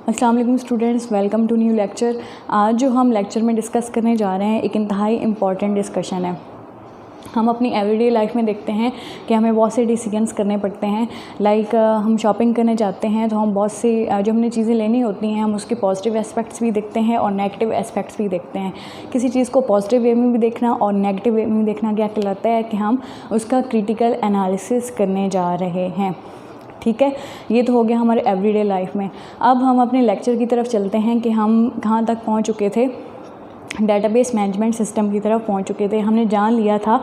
अस्सलाम वालेकुम students, welcome to new lecture. आज जो हम लेक्चर में डिस्कस करने जा रहे हैं एक इंतहाई इम्पॉर्टेंट डिस्कशन है। हम अपनी एवरीडे लाइफ में देखते हैं कि हमें बहुत से डिसीजंस करने पड़ते हैं। लाइक हम शॉपिंग करने जाते हैं तो हम बहुत सी जो हमने चीज़ें लेनी होती हैं हम उसके पॉजिटिव एस्पेक्ट्स भी देखते हैं और नेगेटिव एस्पेक्ट्स भी देखते हैं। किसी चीज़ को पॉजिटिव वे में भी देखना और नेगेटिव वे में देखना क्या कहलाता है कि हम उसका क्रिटिकल एनालिसिस करने जा रहे हैं। ठीक है, ये तो हो गया हमारे एवरीडे लाइफ में। अब हम अपने लेक्चर की तरफ चलते हैं कि हम कहाँ तक पहुँच चुके थे। डेटाबेस मैनेजमेंट सिस्टम की तरफ पहुंच चुके थे। हमने जान लिया था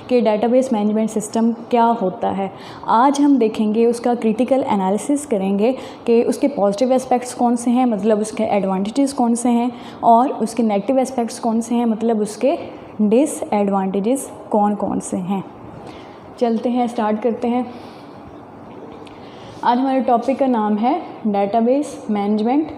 कि डेटाबेस मैनेजमेंट सिस्टम क्या होता है। आज हम देखेंगे उसका क्रिटिकल एनालिसिस करेंगे कि उसके पॉजिटिव एस्पेक्ट्स कौन से हैं, मतलब उसके एडवांटेजेस कौन से हैं, और उसके नेगेटिव एस्पेक्ट्स कौन से हैं, मतलब उसके डिसएडवांटेजेस कौन कौन से हैं। चलते हैं, स्टार्ट करते हैं। आज हमारे टॉपिक का नाम है डेटाबेस मैनेजमेंट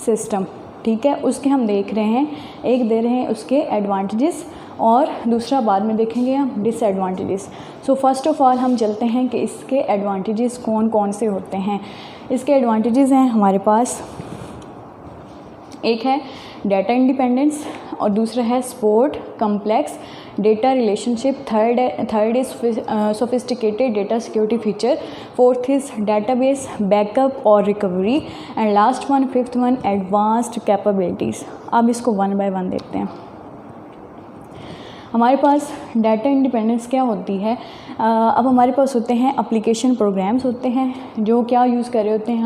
सिस्टम। ठीक है, उसके हम देख रहे हैं, एक दे रहे हैं उसके एडवांटेजेस और दूसरा बाद में देखेंगे हम disadvantages. So first of all हम चलते हैं कि इसके एडवांटेजेस कौन कौन से होते हैं। इसके एडवांटेजेस हैं हमारे पास, एक है डाटा इंडिपेंडेंस और दूसरा है support complex data relationship, third is sophisticated data security feature, fourth is database backup और recovery, and last one fifth one advanced capabilities. अब इसको वन बाय वन देखते हैं। हमारे पास डाटा इंडिपेंडेंस क्या होती है। अब हमारे पास होते हैं एप्लीकेशन प्रोग्राम्स होते हैं जो क्या यूज़ कर रहे होते हैं,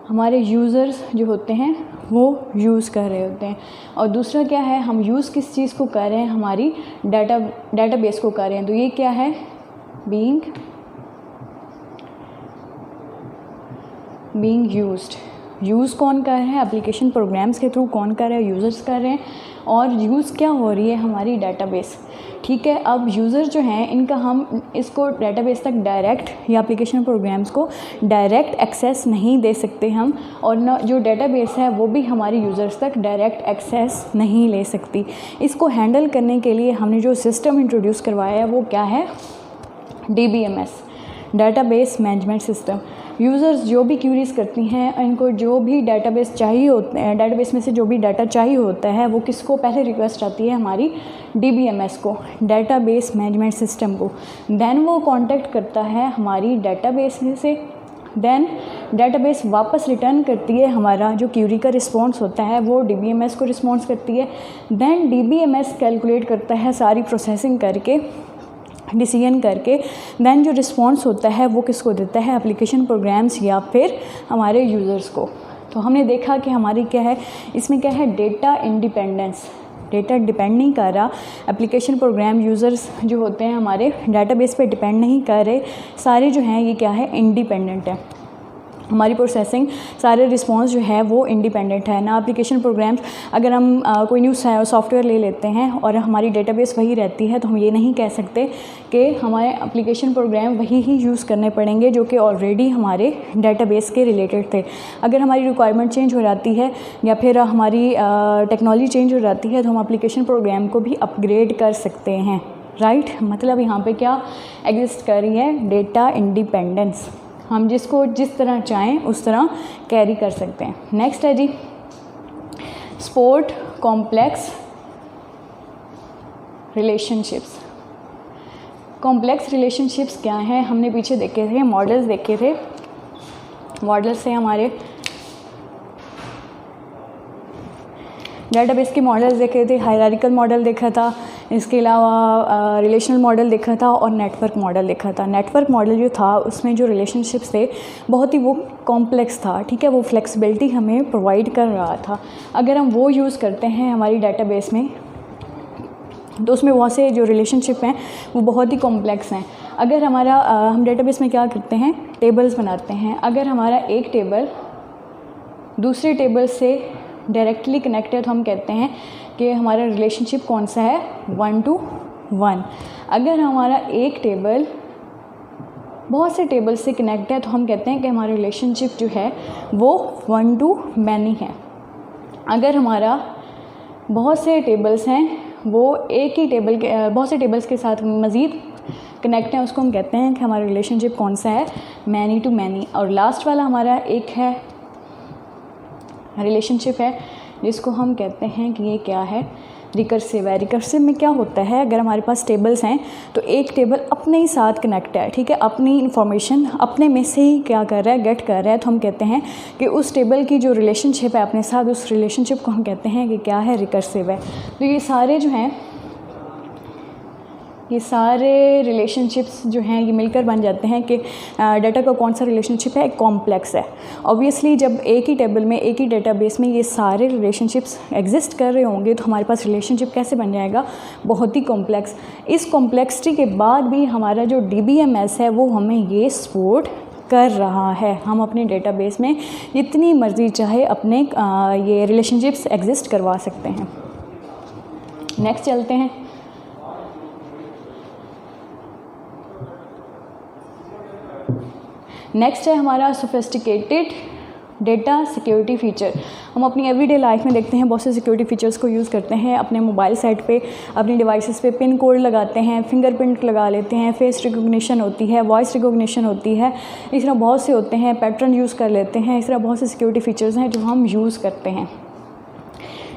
हमारे यूज़र्स जो होते हैं वो यूज़ कर रहे होते हैं। और दूसरा क्या है, हम यूज़ किस चीज़ को कर रहे हैं, हमारी डेटाबेस को कर रहे हैं। तो ये क्या है, बीइंग यूज्ड। यूज़ कौन कर रहे हैं, एप्लीकेशन प्रोग्राम्स के थ्रू कौन कर रहे हैं, यूज़र्स कर रहे हैं। और यूज़ क्या हो रही है, हमारी डेटाबेस। ठीक है, अब यूज़र जो हैं इनका हम इसको डेटाबेस तक डायरेक्ट या एप्लीकेशन प्रोग्राम्स को डायरेक्ट एक्सेस नहीं दे सकते हम, और न जो डेटाबेस है वो भी हमारे यूज़र्स तक डायरेक्ट एक्सेस नहीं ले सकती। इसको हैंडल करने के लिए हमने जो सिस्टम इंट्रोड्यूस करवाया है वो क्या है, DBMS, database management system. Users जो भी क्यूरीज करती हैं, इनको जो भी डेटाबेस चाहिए होते हैं, डेटाबेस में से जो भी डाटा चाहिए होता है वो किसको पहले रिक्वेस्ट आती है, हमारी DBMS को, डेटाबेस मैनेजमेंट सिस्टम को। देन वो कांटेक्ट करता है हमारी डेटाबेस में से, देन डेटाबेस वापस रिटर्न करती है, हमारा जो क्यूरी का रिस्पॉन्स होता है वो DBMS को रिस्पॉन्स करती है। देन DBMS कैलकुलेट करता है सारी प्रोसेसिंग करके, डिसीजन करके, देन जो रिस्पॉन्स होता है वो किसको देता है, एप्लीकेशन प्रोग्राम्स या फिर हमारे यूज़र्स को। तो हमने देखा कि हमारी क्या है, इसमें क्या है, डेटा इंडिपेंडेंस। डेटा डिपेंड नहीं कर रहा, एप्लीकेशन प्रोग्राम यूज़र्स जो होते हैं हमारे डेटाबेस पे डिपेंड नहीं कर रहे, सारे जो हैं ये क्या है, इंडिपेंडेंट है। हमारी प्रोसेसिंग, सारे रिस्पॉन्स जो है वो इंडिपेंडेंट है ना। एप्लीकेशन प्रोग्राम्स, अगर हम कोई न्यू सॉफ्टवेयर ले लेते हैं और हमारी डेटाबेस वही रहती है तो हम ये नहीं कह सकते कि हमारे एप्लीकेशन प्रोग्राम वही ही यूज़ करने पड़ेंगे जो कि ऑलरेडी हमारे डेटाबेस के रिलेटेड थे। अगर हमारी रिक्वायरमेंट चेंज हो जाती है या फिर हमारी टेक्नोलॉजी चेंज हो जाती है तो हम एप्लीकेशन प्रोग्राम को भी अपग्रेड कर सकते हैं। राइट, मतलब यहाँ पे क्या एग्जिस्ट कर रही है, डेटा इंडिपेंडेंस। हम जिसको जिस तरह चाहें उस तरह कैरी कर सकते हैं। नेक्स्ट है जी support complex relationships. Complex relationships क्या हैं, हमने पीछे देखे थे, मॉडल्स देखे थे। मॉडल्स से हमारे डेटाबेस के मॉडल्स देखे थे, हायरार्किकल मॉडल देखा था, इसके अलावा रिलेशनल मॉडल देखा था और नेटवर्क मॉडल देखा था। नेटवर्क मॉडल जो था उसमें जो रिलेशनशिप्स थे बहुत ही वो कॉम्प्लेक्स था। ठीक है, वो फ्लेक्सिबिलिटी हमें प्रोवाइड कर रहा था। अगर हम वो यूज़ करते हैं हमारी डेटाबेस में तो उसमें बहुत से जो रिलेशनशिप हैं वो बहुत ही कॉम्प्लेक्स हैं। अगर हमारा हम डेटाबेस में क्या करते हैं, टेबल्स बनाते हैं। अगर हमारा एक टेबल दूसरे टेबल से डायरेक्टली कनेक्ट है तो हम कहते हैं कि हमारा रिलेशनशिप कौन सा है, 1 to 1। अगर हमारा एक टेबल बहुत से टेबल से कनेक्ट है तो हम कहते हैं कि हमारा रिलेशनशिप जो है वो 1 to many है। अगर हमारा बहुत से टेबल्स हैं वो एक ही टेबल के बहुत से टेबल्स के साथ मज़ीद वक्त कनेक्ट हैं उसको हम कहते हैं कि हमारा रिलेशनशिप कौन सा है, मैनी टू मैनी। और लास्ट वाला हमारा एक है रिलेशनशिप है जिसको हम कहते हैं कि ये क्या है, रिकर्सिव है। रिकर्सिव में क्या होता है, अगर हमारे पास टेबल्स हैं तो एक टेबल अपने ही साथ कनेक्ट है, ठीक है, अपनी इंफॉर्मेशन अपने में से ही क्या कर रहा है, गेट कर रहा है, तो हम कहते हैं कि उस टेबल की जो रिलेशनशिप है अपने साथ, उस रिलेशनशिप को हम कहते हैं कि क्या है, रिकर्सिव है। तो ये सारे जो हैं, ये सारे रिलेशनशिप्स जो हैं ये मिलकर बन जाते हैं कि डाटा का कौन सा रिलेशनशिप है, एक कॉम्प्लेक्स है। ऑब्वियसली जब एक ही टेबल में, एक ही डेटाबेस में ये सारे रिलेशनशिप्स एग्जिस्ट कर रहे होंगे तो हमारे पास रिलेशनशिप कैसे बन जाएगा, बहुत ही कॉम्प्लेक्स। इस कॉम्प्लेक्सिटी के बाद भी हमारा जो DBMS है वो हमें ये सपोर्ट कर रहा है। हम अपने डेटाबेस में जितनी मर्ज़ी चाहे अपने ये रिलेशनशिप्स एग्जिस्ट करवा सकते हैं। नेक्स्ट चलते हैं। नेक्स्ट है हमारा सोफिस्टिकेटेड डेटा सिक्योरिटी फ़ीचर। हम अपनी एवरीडे लाइफ में देखते हैं बहुत से सिक्योरिटी फ़ीचर्स को यूज़ करते हैं। अपने मोबाइल सेट पे, अपनी डिवाइसेस पे पिन कोड लगाते हैं, फिंगरप्रिंट लगा लेते हैं, फेस रिकॉग्निशन होती है, वॉइस रिकॉग्निशन होती है, इस तरह बहुत से होते हैं, पैटर्न यूज़ कर लेते हैं। इस तरह बहुत से सिक्योरिटी फ़ीचर्स हैं जो हम यूज़ करते हैं।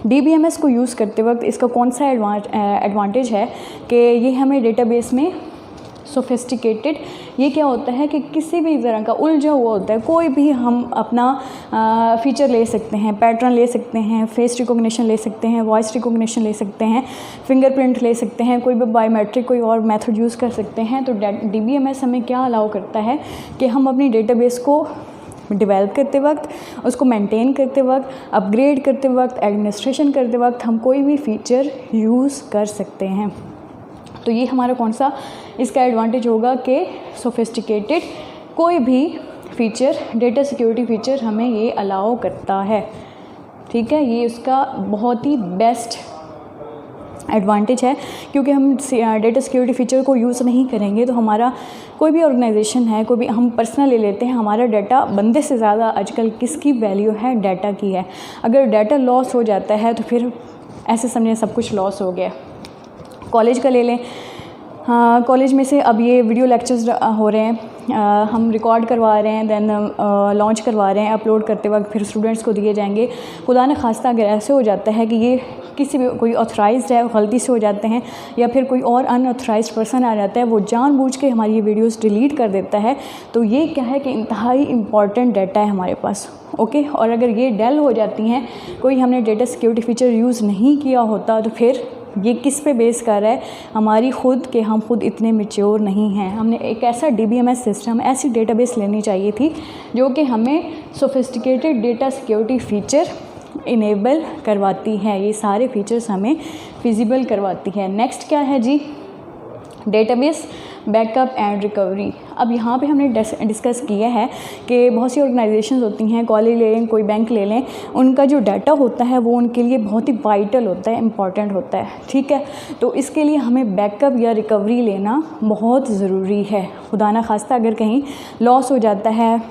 DBMS को यूज़ करते वक्त इसका कौन सा एडवांटेज है कि ये हमें डेटाबेस में सोफिस्टिकेटेड, ये क्या होता है कि किसी भी तरह का उलझा हुआ होता है, कोई भी हम अपना फ़ीचर ले सकते हैं, पैटर्न ले सकते हैं, फेस रिकॉग्निशन ले सकते हैं, वॉइस रिकॉग्निशन ले सकते हैं, फिंगरप्रिंट ले सकते हैं, कोई भी बायोमेट्रिक कोई और मेथड यूज़ कर सकते हैं। तो DBMS हमें क्या अलाउ करता है कि हम अपनी डेटाबेस को डेवलप करते वक्त, उसको मेंटेन करते वक्त, अपग्रेड करते वक्त, एडमिनिस्ट्रेशन करते वक्त हम कोई भी फ़ीचर यूज़ कर सकते हैं। तो ये हमारा कौन सा इसका एडवांटेज होगा कि सोफिस्टिकेटेड कोई भी फ़ीचर, डेटा सिक्योरिटी फ़ीचर हमें ये अलाउ करता है, ठीक है। ये उसका बहुत ही बेस्ट एडवांटेज है, क्योंकि हम डेटा सिक्योरिटी फ़ीचर को यूज़ नहीं करेंगे तो हमारा कोई भी ऑर्गेनाइजेशन है, कोई भी हम पर्सनल ले लेते हैं, हमारा डाटा बंदे से ज़्यादा आजकल किसकी वैल्यू है, डाटा की है। अगर डाटा लॉस हो जाता है तो फिर ऐसे समझें सब कुछ लॉस हो गया। कॉलेज का ले लें, हाँ, कॉलेज में से अब ये वीडियो लेक्चर्स हो रहे हैं, हम रिकॉर्ड करवा रहे हैं, देन लॉन्च करवा रहे हैं, अपलोड करते वक्त फिर स्टूडेंट्स को दिए जाएंगे। खुदा न खास्ता अगर ऐसे हो जाता है कि ये किसी भी कोई ऑथराइज्ड है, गलती से हो जाते हैं, या फिर कोई और अनऑथराइज्ड पर्सन आ जाता है, वो जानबूझ के हमारी ये वीडियोस डिलीट कर देता है, तो ये क्या है कि इंतहाई इम्पॉर्टेंट डाटा है हमारे पास, ओके। और अगर ये डेल हो जाती हैं, कोई हमने डेटा सिक्योरिटी फ़ीचर यूज़ नहीं किया होता, तो फिर ये किस पे बेस कर रहा है, हमारी खुद के हम खुद इतने मैच्योर नहीं हैं। हमने एक ऐसा DBMS सिस्टम, ऐसी डेटाबेस लेनी चाहिए थी जो कि हमें sophisticated data security feature enable करवाती है, ये सारे फीचर्स हमें फिजिबल करवाती है। नेक्स्ट क्या है जी, डेटाबेस बैकअप एंड रिकवरी। अब यहाँ पे हमने डिस्कस किया है कि बहुत सी ऑर्गेनाइजेशंस होती हैं, कॉलेज ले लें, कोई बैंक ले लें, उनका जो डाटा होता है वो उनके लिए बहुत ही वाइटल होता है, इम्पॉर्टेंट होता है, ठीक है। तो इसके लिए हमें बैकअप या रिकवरी लेना बहुत ज़रूरी है। खुदा न खास्ता अगर कहीं लॉस हो जाता है,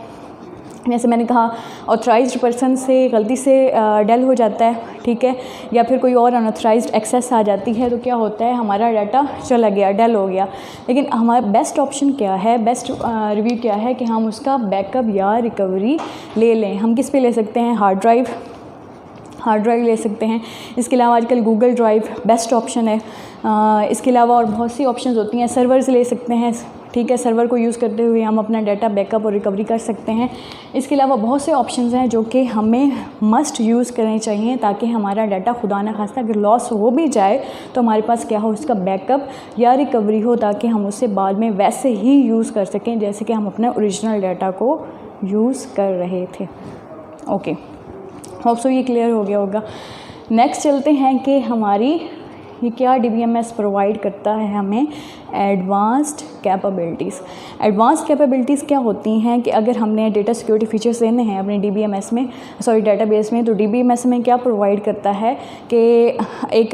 जैसे मैंने कहा ऑथराइज्ड पर्सन से गलती से डेल हो जाता है, ठीक है, या फिर कोई और अनऑथराइज्ड एक्सेस आ जाती है, तो क्या होता है, हमारा डाटा चला गया, डेल हो गया। लेकिन हमारा बेस्ट ऑप्शन क्या है, बेस्ट रिव्यू क्या है कि हम उसका बैकअप या रिकवरी ले लें। हम किस पे ले सकते हैं, हार्ड ड्राइव ले सकते हैं। इसके अलावा आजकल गूगल ड्राइव बेस्ट ऑप्शन है। इसके अलावा और बहुत सी ऑप्शंस होती हैं, सर्वर्स ले सकते हैं, ठीक है, सर्वर को यूज़ करते हुए हम अपना डाटा बैकअप और रिकवरी कर सकते हैं। इसके अलावा बहुत से ऑप्शंस हैं जो कि हमें मस्ट यूज़ करने चाहिए ताकि हमारा डाटा खुदा न खास्ता अगर लॉस हो भी जाए तो हमारे पास क्या हो, उसका बैकअप या रिकवरी हो, ताकि हम उससे बाद में वैसे ही यूज़ कर सकें जैसे कि हम अपने ओरिजिनल डाटा को यूज़ कर रहे थे। ओके, होप सो ये क्लियर हो गया होगा। नेक्स्ट चलते हैं कि हमारी ये क्या DBMS प्रोवाइड करता है हमें, एडवांस्ड कैपेबिलिटीज़। एडवांस्ड कैपेबिलिटीज़ क्या होती हैं कि अगर हमने डेटा सिक्योरिटी फीचर्स लेने हैं अपने DBMS में, डेटाबेस में, तो DBMS में क्या प्रोवाइड करता है कि एक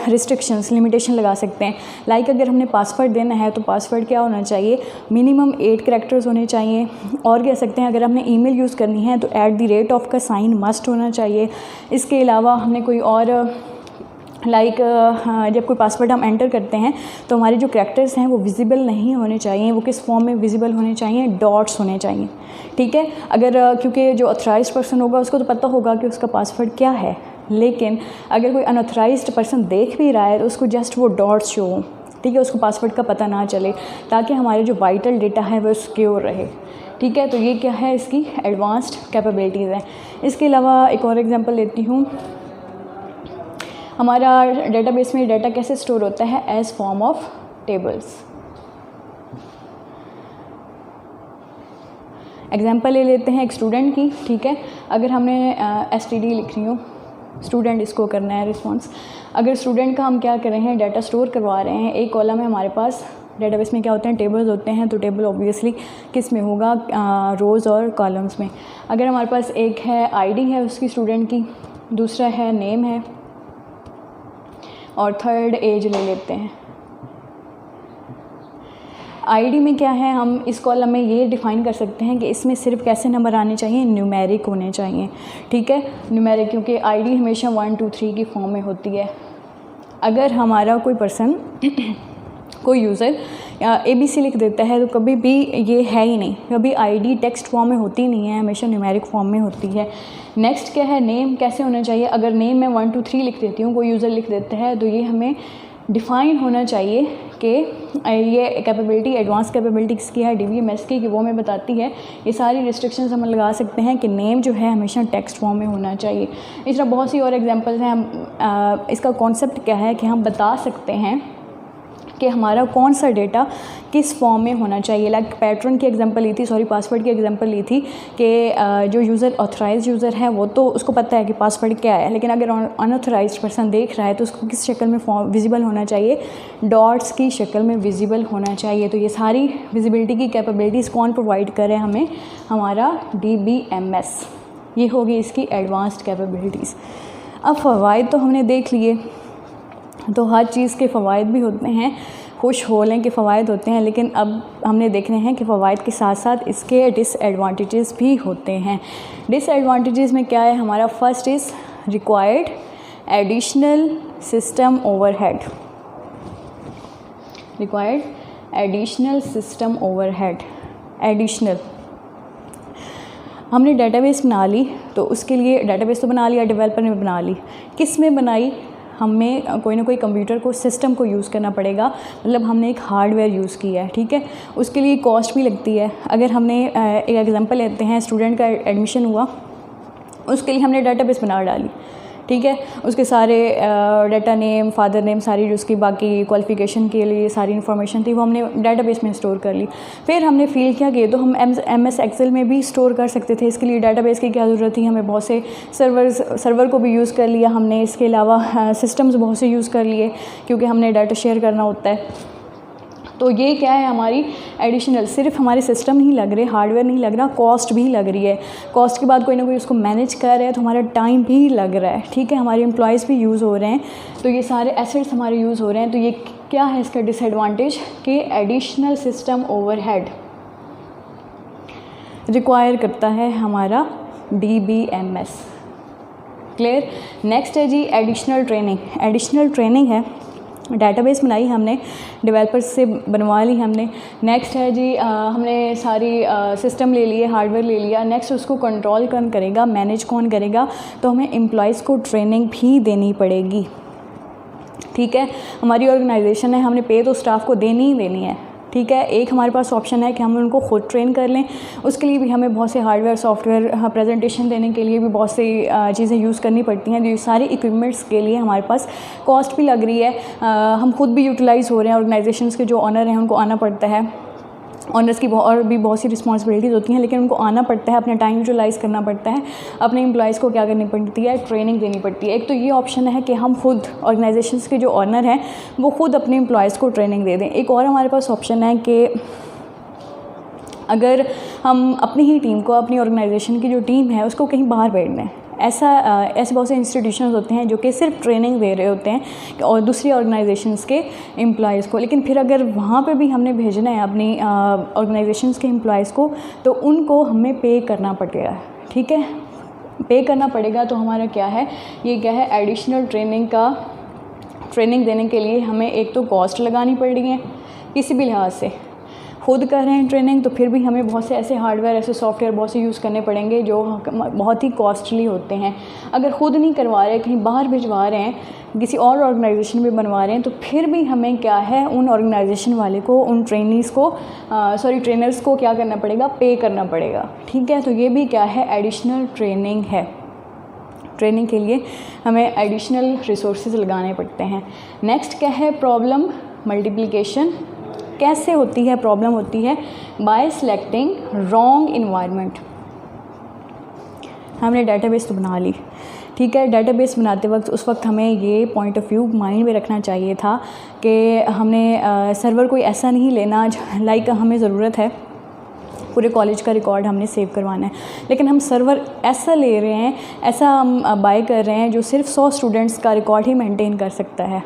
रिस्ट्रिक्शंस, लिमिटेशन लगा सकते हैं। लाइक अगर हमने पासवर्ड देना है तो पासवर्ड क्या होना चाहिए, मिनिमम 8 कैरेक्टर्स होने चाहिए। और कह सकते हैं अगर हमने ईमेल यूज़ करनी है तो @ का साइन मस्ट होना चाहिए। इसके अलावा हमने कोई और जब कोई पासवर्ड हम एंटर करते हैं तो हमारे जो कैरेक्टर्स हैं वो विजिबल नहीं होने चाहिए। वो किस फॉर्म में विजिबल होने चाहिए? डॉट्स होने चाहिए, ठीक है। अगर क्योंकि जो ऑथराइज्ड पर्सन होगा उसको तो पता होगा कि उसका पासवर्ड क्या है, लेकिन अगर कोई अनऑथराइज्ड पर्सन देख भी रहा है तो उसको जस्ट वो डॉट्स शो हो, ठीक है, उसको पासवर्ड का पता ना चले, ताकि हमारे जो वाइटल डेटा है वो सिक्योर रहे, ठीक है। तो ये क्या है, इसकी एडवांस्ड कैपेबिलिटीज़ हैं। इसके अलावा एक और एग्जांपल लेती हूँ। हमारा डेटाबेस में डाटा कैसे स्टोर होता है? As form of tables. Example ले लेते हैं एक स्टूडेंट की, ठीक है। अगर हमने STD लिख रही हूँ, स्टूडेंट इसको करना है रिस्पॉन्स। अगर स्टूडेंट का हम क्या कर रहे हैं, डाटा स्टोर करवा रहे हैं, एक कॉलम है हमारे पास, डेटाबेस में क्या होते हैं, टेबल्स होते हैं, तो टेबल ऑब्वियसली किस में होगा, रोज़ और कॉलम्स में। अगर हमारे पास एक है ID है उसकी स्टूडेंट की, दूसरा है नेम है, और थर्ड एज ले लेते हैं। ID में क्या है, हम इस कॉलम में ये डिफ़ाइन कर सकते हैं कि इसमें सिर्फ कैसे नंबर आने चाहिए, न्यूमेरिक होने चाहिए, ठीक है, न्यूमेरिक, क्योंकि ID हमेशा 1 2 3 की फॉर्म में होती है। अगर हमारा कोई पर्सन कोई यूज़र ABC लिख देता है तो कभी भी ये है ही नहीं, कभी ID टेक्स्ट फॉर्म में होती नहीं है, हमेशा न्यूमेरिक फॉर्म में होती है। नेक्स्ट क्या है, नेम कैसे होना चाहिए। अगर नेम मैं 1 2 3 लिख देती हूँ, कोई यूज़र लिख देता है, तो ये हमें डिफ़ाइन होना चाहिए कि ये कैपेबिलिटी, एडवांस कैपेबिलिटी किसकी है, DBMS की, कि वो हमें बताती है। ये सारी रिस्ट्रिक्शंस हम लगा सकते हैं कि नेम जो है हमेशा टेक्स्ट फॉर्म में होना चाहिए। इस तरह बहुत सी और एग्जांपल्स हैं। हम इसका कॉन्सेप्ट क्या है कि हम बता सकते हैं कि हमारा कौन सा डेटा किस फॉर्म में होना चाहिए। लाइक पैटर्न की एग्जांपल ली थी, पासवर्ड की एग्जांपल ली थी कि जो यूज़र ऑथराइज्ड यूज़र है वो तो उसको पता है कि पासवर्ड क्या है, लेकिन अगर अनऑथराइज्ड पर्सन देख रहा है तो उसको किस शक्ल में फॉर्म विजिबल होना चाहिए, डॉट्स की शक्ल में विजिबल होना चाहिए। तो ये सारी विजिबिलिटी की कैपेबिलिटीज़ कौन प्रोवाइड करे हमें, हमारा DBMS। ये होगी इसकी एडवांस्ड कैपेबिलिटीज़। अब फ़वाइद तो हमने देख लिए, तो हर चीज़ के फ़वाइद भी होते हैं, खुश हो लें कि फ़वाइद होते हैं, लेकिन अब हमने देखने हैं कि फ़वाइद के साथ साथ इसके डिसएडवांटेजेस भी होते हैं। डिसएडवांटेजेस में क्या है हमारा, first is required additional system overhead. Required additional system overhead. Additional, हमने डेटाबेस बना ली, तो उसके लिए डेटाबेस तो बना लिया, डेवलपर ने बना ली, किस में बनाई, हमें कोई ना कोई कंप्यूटर को, सिस्टम को यूज़ करना पड़ेगा, मतलब हमने एक हार्डवेयर यूज़ किया है, ठीक है। उसके लिए कॉस्ट भी लगती है। अगर हमने एक एग्जांपल लेते हैं, स्टूडेंट का एडमिशन हुआ, उसके लिए हमने डेटाबेस बना डाली, ठीक है। उसके सारे डाटा नेम, फादर नेम, सारी जो उसकी बाकी क्वालिफ़िकेशन के लिए सारी इन्फॉर्मेशन थी वो हमने डेटाबेस में स्टोर कर ली। फिर हमने फील क्या किया, तो हम MS Excel में भी स्टोर कर सकते थे। इसके लिए डेटाबेस की क्या ज़रूरत थी, हमें बहुत से सर्वर को भी यूज़ कर लिया हमने। इसके अलावा सिस्टम्स बहुत से यूज़ कर लिए, क्योंकि हमने डाटा शेयर करना होता है। तो ये क्या है हमारी एडिशनल, सिर्फ हमारे सिस्टम नहीं लग रहे, हार्डवेयर नहीं लग रहा, कॉस्ट भी लग रही है। कॉस्ट के बाद कोई ना कोई उसको मैनेज कर रहा है, तो हमारा टाइम भी लग रहा है, ठीक है। हमारे एम्प्लॉयज़ भी यूज़ हो रहे हैं, तो ये सारे एसेट्स हमारे यूज़ हो रहे हैं। तो ये क्या है इसका डिसएडवांटेज, कि एडिशनल सिस्टम ओवरहेड रिक्वायर करता है हमारा DBMS। क्लियर। नेक्स्ट है जी एडिशनल ट्रेनिंग। एडिशनल ट्रेनिंग है, डेटाबेस बनाई हमने, डेवलपर से बनवा ली हमने। नेक्स्ट है जी हमने सारी सिस्टम ले लिए, हार्डवेयर ले लिया। नेक्स्ट उसको कंट्रोल कौन करेगा, मैनेज कौन करेगा, तो हमें एम्प्लॉयज़ को ट्रेनिंग भी देनी पड़ेगी, ठीक है। हमारी ऑर्गेनाइजेशन है, हमने पे तो स्टाफ को देनी ही देनी है, ठीक है। एक हमारे पास ऑप्शन है कि हम उनको खुद ट्रेन कर लें, उसके लिए भी हमें बहुत से हार्डवेयर, सॉफ्टवेयर, प्रेजेंटेशन देने के लिए भी बहुत सी चीज़ें यूज़ करनी पड़ती हैं। जो सारी इक्विपमेंट्स के लिए हमारे पास कॉस्ट भी लग रही है। हम खुद भी यूटिलाइज़ हो रहे हैं, ऑर्गेनाइजेशंस के जो ऑनर हैं उनको आना पड़ता है, ऑनर्स की और भी बहुत सी रिस्पॉन्सिबिलिटीज़ होती हैं, लेकिन उनको आना पड़ता है, अपना टाइम यूटिलाइज़ करना पड़ता है, अपने एम्प्लॉयज़ को क्या करनी पड़ती है, ट्रेनिंग देनी पड़ती है। एक तो ये ऑप्शन है कि हम खुद, ऑर्गेनाइजेशंस के जो ऑनर हैं वो खुद अपने एम्प्लॉयज़ को ट्रेनिंग दे दें। एक और हमारे पास ऑप्शन है कि अगर हम अपनी ही टीम को, अपनी ऑर्गेनाइजेशन की जो टीम है उसको कहीं बाहर भेज दें। ऐसे बहुत से इंस्टीट्यूशंस होते हैं जो कि सिर्फ ट्रेनिंग दे रहे होते हैं और दूसरी ऑर्गेनाइजेशंस के एम्प्लॉयज़ को, लेकिन फिर अगर वहाँ पे भी हमने भेजना है अपनी ऑर्गेनाइजेशंस के एम्प्लॉयज़ को, तो उनको हमें पे करना पड़ेगा, ठीक है। पे करना पड़ेगा, तो हमारा क्या है, ये क्या है, एडिशनल ट्रेनिंग का ट्रेनिंग देने के लिए हमें एक तो कॉस्ट लगानी पड़ रही है किसी भी लिहाज से, खुद कर रहे हैं ट्रेनिंग तो फिर भी हमें बहुत से ऐसे हार्डवेयर, ऐसे सॉफ्टवेयर बहुत से यूज़ करने पड़ेंगे जो बहुत ही कॉस्टली होते हैं। अगर ख़ुद नहीं करवा रहे, कहीं बाहर भिजवा रहे हैं, किसी और ऑर्गेनाइजेशन में बनवा रहे हैं, तो फिर भी हमें क्या है उन ऑर्गेनाइजेशन वाले को, उन ट्रेनर्स को क्या करना पड़ेगा, पे करना पड़ेगा। ठीक है, तो ये भी क्या है, एडिशनल ट्रेनिंग है। ट्रेनिंग के लिए हमें एडिशनल रिसोर्सेज लगाने पड़ते हैं। नेक्स्ट क्या है, प्रॉब्लम मल्टीप्लिकेशन। कैसे होती है प्रॉब्लम, होती है बाय सिलेक्टिंग रॉन्ग इन्वायरमेंट। हमने डेटाबेस तो बना ली, ठीक है, डेटाबेस बनाते वक्त उस वक्त हमें ये पॉइंट ऑफ व्यू माइंड में रखना चाहिए था कि हमने सर्वर कोई ऐसा नहीं लेना, लाइक हमें ज़रूरत है पूरे कॉलेज का रिकॉर्ड हमने सेव करवाना है, लेकिन हम सर्वर ऐसा ले रहे हैं, ऐसा हम बाय कर रहे हैं जो सिर्फ 100 स्टूडेंट्स का रिकॉर्ड ही मेंटेन कर सकता है।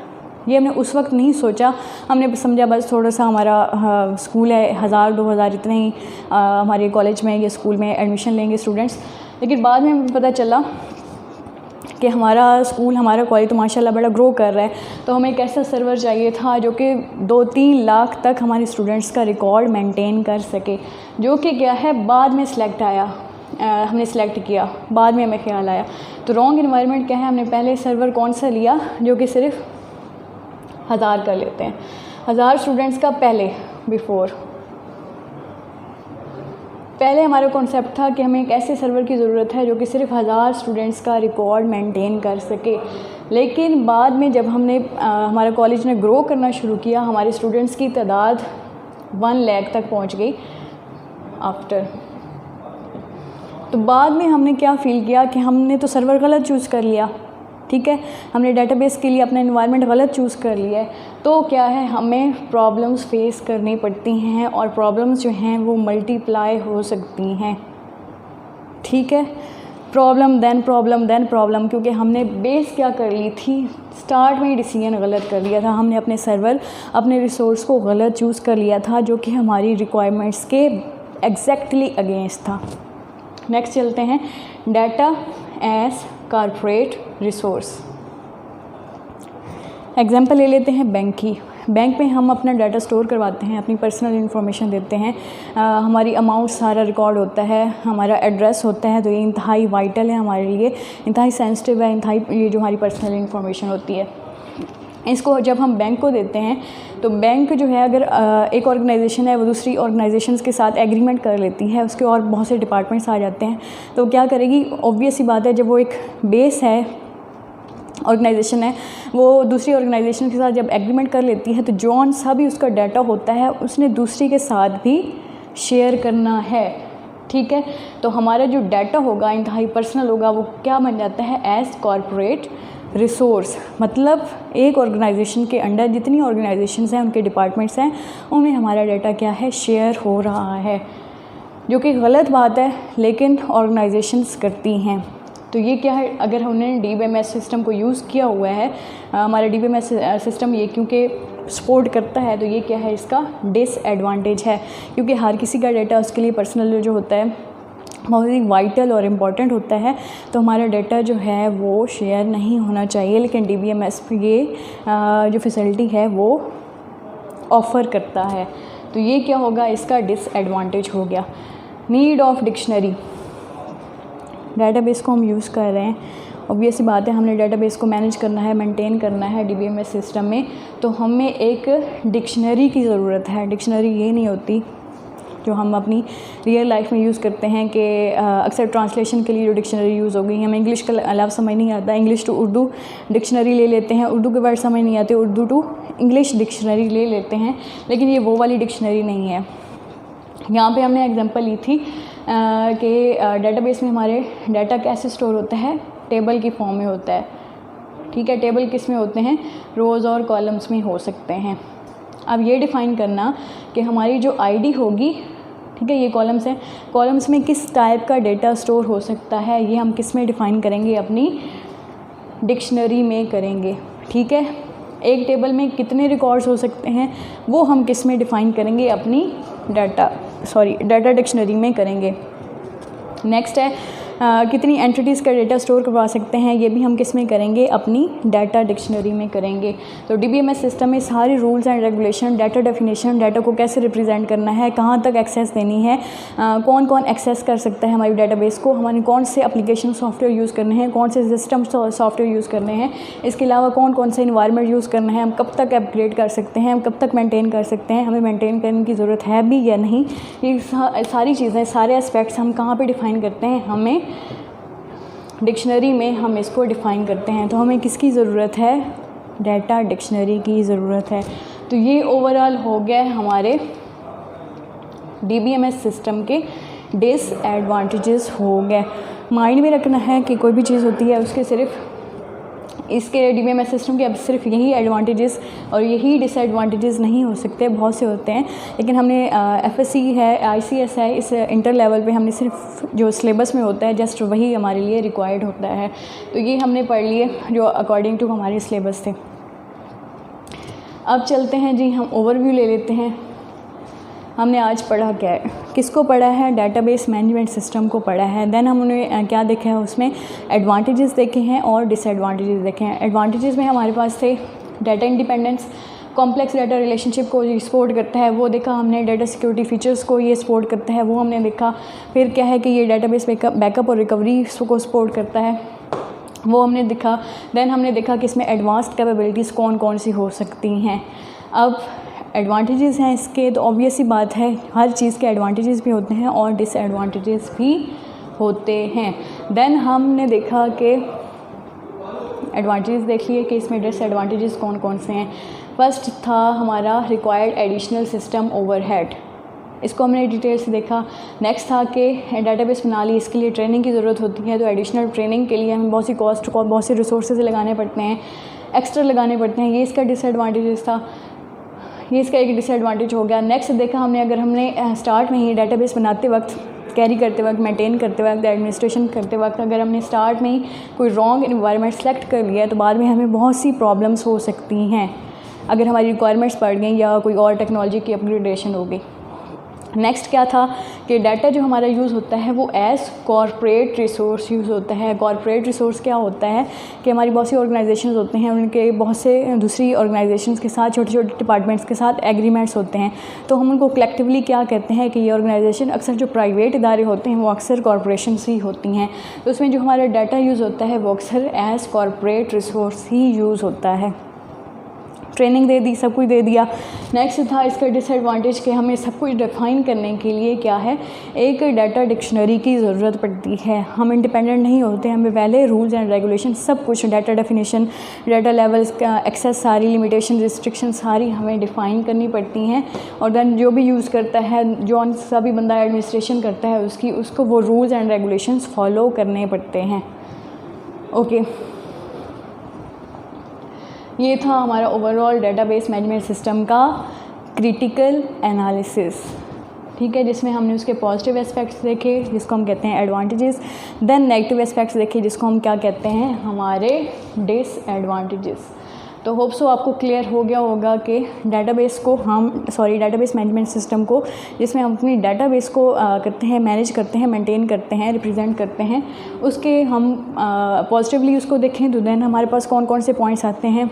ये हमने उस वक्त नहीं सोचा, हमने समझा बस थोड़ा सा हमारा स्कूल है, 1000-2000 इतने ही हमारे कॉलेज में या स्कूल में एडमिशन लेंगे स्टूडेंट्स। लेकिन बाद में हमें पता चला कि हमारा स्कूल, हमारा कॉलेज तो माशाल्लाह बड़ा ग्रो कर रहा है, तो हमें एक ऐसा सर्वर चाहिए था जो कि 2-3 लाख तक हमारे स्टूडेंट्स का रिकॉर्ड मेंटेन कर सके, जो कि क्या है बाद में सिलेक्ट आया, हमने सेलेक्ट किया, बाद में हमें ख्याल आया। तो रॉन्ग इन्वायरमेंट क्या है, हमने पहले सर्वर कौन सा लिया जो कि सिर्फ 1000 कर लेते हैं, 1000 स्टूडेंट्स का पहले हमारा कॉन्सेप्ट था कि हमें एक ऐसे सर्वर की ज़रूरत है जो कि सिर्फ 1000 स्टूडेंट्स का रिकॉर्ड मेंटेन कर सके। लेकिन बाद में जब हमने हमारे कॉलेज ने ग्रो करना शुरू किया, हमारे स्टूडेंट्स की तादाद 1 लाख तक पहुंच गई आफ्टर। तो बाद में हमने क्या फ़ील किया कि हमने तो सर्वर गलत चूज़ कर लिया, ठीक है, हमने डेटाबेस के लिए अपना एनवायरनमेंट गलत चूज़ कर लिया है, तो क्या है हमें प्रॉब्लम्स फेस करनी पड़ती हैं और प्रॉब्लम्स जो हैं वो मल्टीप्लाई हो सकती हैं। ठीक है, problem then problem then problem, क्योंकि हमने बेस क्या कर ली थी, स्टार्ट में ही डिसीजन गलत कर लिया था, हमने अपने सर्वर, अपने रिसोर्स को गलत चूज़ कर लिया था जो कि हमारी रिक्वायरमेंट्स के एग्जैक्टली अगेंस्ट था। नेक्स्ट चलते हैं, data as corporate resource. Example ले लेते हैं बैंक की। बैंक में हम अपना डाटा स्टोर करवाते हैं, अपनी पर्सनल इन्फॉर्मेशन देते हैं, हमारी अमाउंट सारा रिकॉर्ड होता है, हमारा एड्रेस होता है, तो ये इंतहाई वाइटल है हमारे लिए, इंतहाई सेंसिटिव है, इंतहाई ये जो हमारी पर्सनल इन्फॉर्मेशन होती है। इसको जब हम बैंक को देते हैं तो बैंक जो है अगर एक ऑर्गेनाइजेशन है वो दूसरी ऑर्गेनाइजेशंस के साथ एग्रीमेंट कर लेती है, उसके और बहुत से डिपार्टमेंट्स आ जाते हैं, तो क्या करेगी, ऑब्वियस सी बात है, जब वो एक बेस है, ऑर्गेनाइजेशन है, वो दूसरी ऑर्गेनाइजेशन के साथ जब एग्रीमेंट कर लेती है तो जौन सा भी उसका डाटा होता है उसने दूसरी के साथ भी शेयर करना है। ठीक है, तो हमारा जो डाटा होगा इंतहाई पर्सनल होगा, वो क्या बन जाता है, एज कॉर्पोरेट रिसोर्स। मतलब एक ऑर्गेनाइजेशन के अंडर जितनी ऑर्गेनाइजेशंस हैं, उनके डिपार्टमेंट्स हैं, उनमें हमारा डाटा क्या है, शेयर हो रहा है, जो कि गलत बात है लेकिन ऑर्गेनाइजेशंस करती हैं। तो ये क्या है, अगर हमने DBMS सिस्टम को यूज़ किया हुआ है, हमारा DBMS सिस्टम ये क्योंकि सपोर्ट करता है, तो ये क्या है, इसका डिसएडवांटेज है, क्योंकि हर किसी का डाटा उसके लिए पर्सनल जो होता है बहुत ही वाइटल और इम्पॉर्टेंट होता है, तो हमारा डाटा जो है वो शेयर नहीं होना चाहिए। लेकिन DBMS ये जो फैसिलिटी है वो ऑफ़र करता है, तो ये क्या होगा, इसका डिसएडवांटेज हो गया। नीड ऑफ डिक्शनरी, डाटाबेस को हम यूज़ कर रहे हैं, ऑब्वियस सी बात है, हमने डाटाबेस को मैनेज करना है, मेंटेन करना है DBMS सिस्टम में, तो हमें एक डिक्शनरी की ज़रूरत है। डिक्शनरी ये नहीं होती जो हम अपनी रियल लाइफ में यूज़ करते हैं कि अक्सर ट्रांसलेशन के लिए जो डिक्शनरी यूज़ हो गई, हमें इंग्लिश का लफ्ज़ समझ नहीं आता, इंग्लिश टू उर्दू डिक्शनरी ले लेते हैं, उर्दू के वर्ड समझ नहीं आते, उर्दू टू इंग्लिश डिक्शनरी ले लेते हैं, लेकिन ये वो वाली डिक्शनरी नहीं है। यहाँ पे हमने एग्जांपल ली थी कि डेटाबेस में हमारे डाटा कैसे स्टोर होता है, टेबल की फॉर्म में होता है। ठीक है, टेबल किस में होते हैं, रोज़ और कॉलम्स में हो सकते हैं। अब ये डिफ़ाइन करना कि हमारी जो आईडी होगी, ठीक है, ये कॉलम्स हैं, कॉलम्स में किस टाइप का डेटा स्टोर हो सकता है, ये हम किस में डिफ़ाइन करेंगे, अपनी डिक्शनरी में करेंगे। ठीक है, एक टेबल में कितने रिकॉर्ड्स हो सकते हैं वो हम किस में डिफ़ाइन करेंगे, अपनी डाटा डिक्शनरी में करेंगे। नेक्स्ट है कितनी एंटिटीज़ का डेटा स्टोर करवा सकते हैं, ये भी हम किस में करेंगे, अपनी डाटा डिक्शनरी में करेंगे। तो DBMS सिस्टम में सारे rules and regulation, data definition, data को कैसे रिप्रेजेंट करना है, कहाँ तक एक्सेस देनी है, कौन कौन एक्सेस कर सकता है हमारी डाटाबेस को, हमारे कौन से एप्लीकेशन सॉफ्टवेयर यूज़ करने हैं, कौन से सिस्टम सॉफ्टवेयर यूज़ करने हैं, इसके अलावा कौन कौन सा इन्वायरमेंट यूज़ करना है, हम कब तक अपग्रेड कर सकते हैं, हम कब तक मेंटेन कर सकते हैं, हमें मेंटेन करने की ज़रूरत है भी या नहीं, ये सारी चीज़ें, सारे एस्पेक्ट्स हम कहाँ पे डिफ़ाइन करते हैं, हमें डिक्शनरी में हम इसको डिफ़ाइन करते हैं। तो हमें किसकी ज़रूरत है, डाटा डिक्शनरी की ज़रूरत है। तो ये ओवरऑल हो गया हमारे DBMS सिस्टम के डिसएडवांटेजेस हो गए। माइंड में रखना है कि कोई भी चीज़ होती है उसके सिर्फ इसके DBMS सिस्टम के अब सिर्फ यही एडवांटेजेस और यही डिसएडवांटेजेस नहीं हो सकते, बहुत से होते हैं। लेकिन हमने FSC है, ICS है, इस इंटर लेवल पे हमने सिर्फ जो सिलेबस में होता है जस्ट वही हमारे लिए रिक्वायर्ड होता है। तो ये हमने पढ़ लिए जो अकॉर्डिंग टू हमारे सिलेबस थे। अब चलते हैं जी, हम ओवरव्यू ले लेते हैं। हमने आज पढ़ा क्या है, किसको पढ़ा है, डाटाबेस मैनेजमेंट सिस्टम को पढ़ा है। देन हमने क्या देखा है, उसमें एडवांटेजेस देखे हैं और डिसएडवांटेजेस देखे हैं। एडवांटेजेस में हमारे पास थे data independence, complex data relationship को ये सपोर्ट करता है, वो देखा हमने। डाटा सिक्योरिटी फीचर्स को ये सपोर्ट करता है, वो हमने देखा। फिर क्या है कि ये डाटाबेस बैकअप और रिकवरी को सपोर्ट करता है, वो हमने देखा। देन हमने देखा कि इसमें एडवांस्ड कैपेबिलिटीज़ कौन कौन सी हो सकती हैं। अब एडवांटेजेस हैं इसके, तो ऑब्वियस सी बात है हर चीज़ के एडवांटेजेस भी होते हैं और डिसएडवांटेजेस भी होते हैं। देन हमने देखा कि एडवांटेजेस देख लिए कि इसमें डिसएडवांटेजेस कौन कौन से हैं। फर्स्ट था हमारा रिक्वायर्ड एडिशनल सिस्टम ओवरहेड, इसको हमने डिटेल से देखा। नेक्स्ट था कि डाटाबेस बना ली, इसके लिए ट्रेनिंग की ज़रूरत होती है, तो एडिशनल ट्रेनिंग के लिए हमें बहुत सी कॉस्ट, बहुत से रिसोर्सेज लगाने पड़ते हैं, एक्स्ट्रा लगाने पड़ते हैं। ये इसका डिसएडवांटेजेस था, ये इसका एक डिसएडवांटेज हो गया। नेक्स्ट देखा हमने, अगर हमने स्टार्ट में ही डाटाबेस बनाते वक्त, कैरी करते वक्त, मेंटेन करते वक्त, एडमिनिस्ट्रेशन करते वक्त अगर हमने स्टार्ट में ही कोई रॉन्ग इन्वायरमेंट सेलेक्ट कर लिया तो बाद में हमें बहुत सी प्रॉब्लम्स हो सकती हैं अगर हमारी रिक्वायरमेंट्स बढ़ गई या कोई और टेक्नोलॉजी की अपग्रेडेशन हो गई। नेक्स्ट क्या था कि डाटा जो हमारा यूज़ होता है वो एज़ कॉर्पोरेट रिसोर्स यूज़ होता है। कॉर्पोरेट रिसोर्स क्या होता है कि हमारी बहुत सी ऑर्गेनाइजेशंस होते हैं, उनके बहुत से दूसरी ऑर्गेनाइजेशंस के साथ, छोटे छोटे डिपार्टमेंट्स के साथ एग्रीमेंट्स होते हैं। तो हम उनको कलेक्टिवली क्या कहते हैं कि ये ऑर्गेनाइजेशन, अक्सर जो प्राइवेट इदारे होते हैं वो अक्सर कॉर्पोरेशंस ही होती हैं। तो उसमें जो हमारा डाटा यूज़ होता है वो अक्सर एज़ कॉर्पोरेट रिसोर्स ही यूज़ होता है। ट्रेनिंग दे दी, सब कुछ दे दिया। नेक्स्ट था इसका डिसएडवांटेज कि हमें सब कुछ डिफ़ाइन करने के लिए क्या है, एक डाटा डिक्शनरी की ज़रूरत पड़ती है। हम इंडिपेंडेंट नहीं होते, हमें पहले रूल्स एंड रेगुलेशन सब कुछ, डाटा डेफिनेशन, डाटा लेवल्स का एक्सेस, सारी लिमिटेशन, रिस्ट्रिक्शन सारी हमें डिफ़ाइन करनी पड़ती हैं। और देन जो भी यूज़ करता है, जो सा भी बंदा एडमिनिस्ट्रेशन करता है उसको वो रूल्स एंड रेगुलेशंस फॉलो करने पड़ते हैं। ओके, ये था हमारा ओवरऑल डाटाबेस मैनेजमेंट सिस्टम का क्रिटिकल एनालिसिस, ठीक है, जिसमें हमने उसके पॉजिटिव एस्पेक्ट्स देखे जिसको हम कहते हैं एडवांटेजेस, देन नेगेटिव एस्पेक्ट्स देखे जिसको हम क्या कहते हैं, हमारे डिसएडवांटेजेस। तो होप सो आपको क्लियर हो गया होगा कि डाटाबेस मैनेजमेंट सिस्टम को, जिसमें हम अपनी डाटाबेस को करते हैं, मैनेज करते हैं, मेंटेन करते हैं, रिप्रेजेंट करते हैं, उसके हम पॉजिटिवली उसको देखें तो देन हमारे पास कौन कौन से पॉइंट्स आते हैं,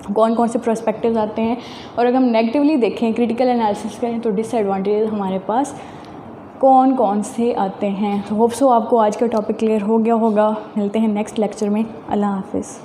कौन कौन से पर्सपेक्टिव्स आते हैं। और अगर हम नेगेटिवली देखें, क्रिटिकल एनालिसिस करें तो डिसएडवांटेज हमारे पास कौन कौन से आते हैं। तो होप सो आपको आज का टॉपिक क्लियर हो गया होगा। मिलते हैं नेक्स्ट लेक्चर में। अल्लाह हाफिज़।